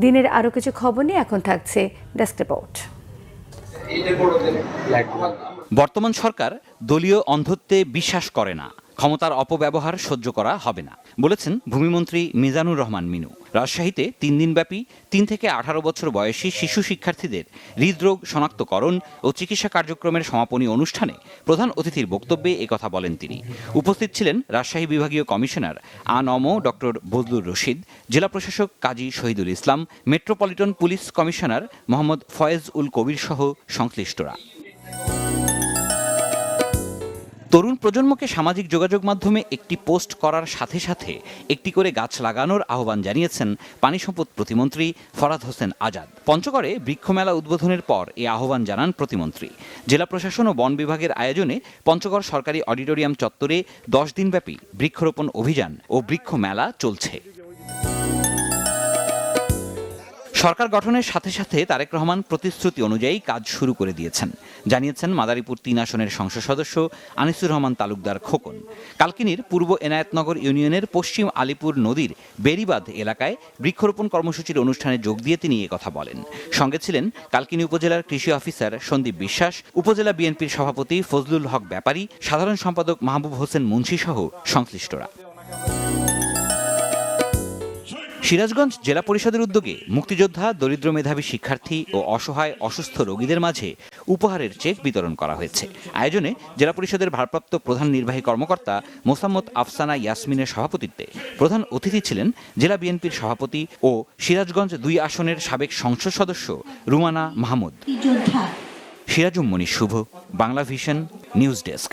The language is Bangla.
দিনের আরও কিছু খবর নিয়ে এখন থাকছে ডেস্ক রিপোর্ট। বর্তমান সরকার দলীয় অন্ধত্বে বিশ্বাস করে না, ক্ষমতার অপব্যবহার সহ্য করা হবে না বলেছেন ভূমিমন্ত্রী মিজানুর রহমান মিনু। রাজশাহীতে 3 দিনব্যাপী 3 থেকে 18 বছর বয়সী শিশু শিক্ষার্থীদের হৃদরোগ শনাক্তকরণ ও চিকিৎসা কার্যক্রমের সমাপনী অনুষ্ঠানে প্রধান অতিথির বক্তব্যে একথা বলেন তিনি। উপস্থিত ছিলেন রাজশাহী বিভাগীয় কমিশনার আনম ডক্টর বজলুর রশিদ, জেলা প্রশাসক Kazi Shahidul Islam, metropolitan police commissioner Mohammad Faiz ul Kabir সহ সংশ্লিষ্টরা। তরুণ প্রজন্মকে সামাজিক যোগাযোগ মাধ্যমে একটি পোস্ট করার সাথে সাথে একটি করে গাছ লাগানোর আহ্বান জানিয়েছেন পানি সম্পদ প্রতিমন্ত্রী ফরাদ হোসেন আজাদ। পঞ্চগড়ে বৃক্ষমেলা উদ্বোধনের পর এ আহ্বান জানান প্রতিমন্ত্রী। জেলা প্রশাসন ও বন বিভাগের আয়োজনে পঞ্চগড় সরকারি অডিটোরিয়াম চত্বরে 10 দিনব্যাপী বৃক্ষরোপণ অভিযান ও বৃক্ষ মেলা চলছে। সরকার গঠনের সাথে সাথে তারেক রহমান প্রতিশ্রুতি অনুযায়ী কাজ শুরু করে দিয়েছেন, জানিয়েছেন মাদারীপুর 3 আসনের সংসদ সদস্য আনিসুর রহমান তালুকদার খোকন। কালকিনির পূর্ব এনায়েতনগর ইউনিয়নের পশ্চিম আলিপুর নদীর বেড়িবাঁধ এলাকায় বৃক্ষরোপণ কর্মসূচির অনুষ্ঠানে যোগ দিয়ে তিনি কথা বলেন। সঙ্গে ছিলেন কালকিনি উপজেলার কৃষি অফিসার সন্দীপ বিশ্বাস, উপজেলা বিএনপির সভাপতি ফজলুল হক ব্যাপারী, সাধারণ সম্পাদক মাহবুব হোসেন মুন্সি সহ সংশ্লিষ্টরা। সিরাজগঞ্জ জেলা পরিষদের উদ্যোগে মুক্তিযোদ্ধা, দরিদ্র মেধাবী শিক্ষার্থী ও অসহায় অসুস্থ রোগীদের মাঝে উপহারের চেক বিতরণ করা হয়েছে। আয়োজনে জেলা পরিষদের ভারপ্রাপ্ত প্রধান নির্বাহী কর্মকর্তা মোসাম্মদ আফসানা ইয়াসমিনের সভাপতিত্বে প্রধান অতিথি ছিলেন জেলা বিএনপির সভাপতি ও সিরাজগঞ্জ 2 আসনের সাবেক সংসদ সদস্য রুমানা মাহমুদ। সিরাজুম মনির শুভ, বাংলা ভিশন, নিউজ ডেস্ক।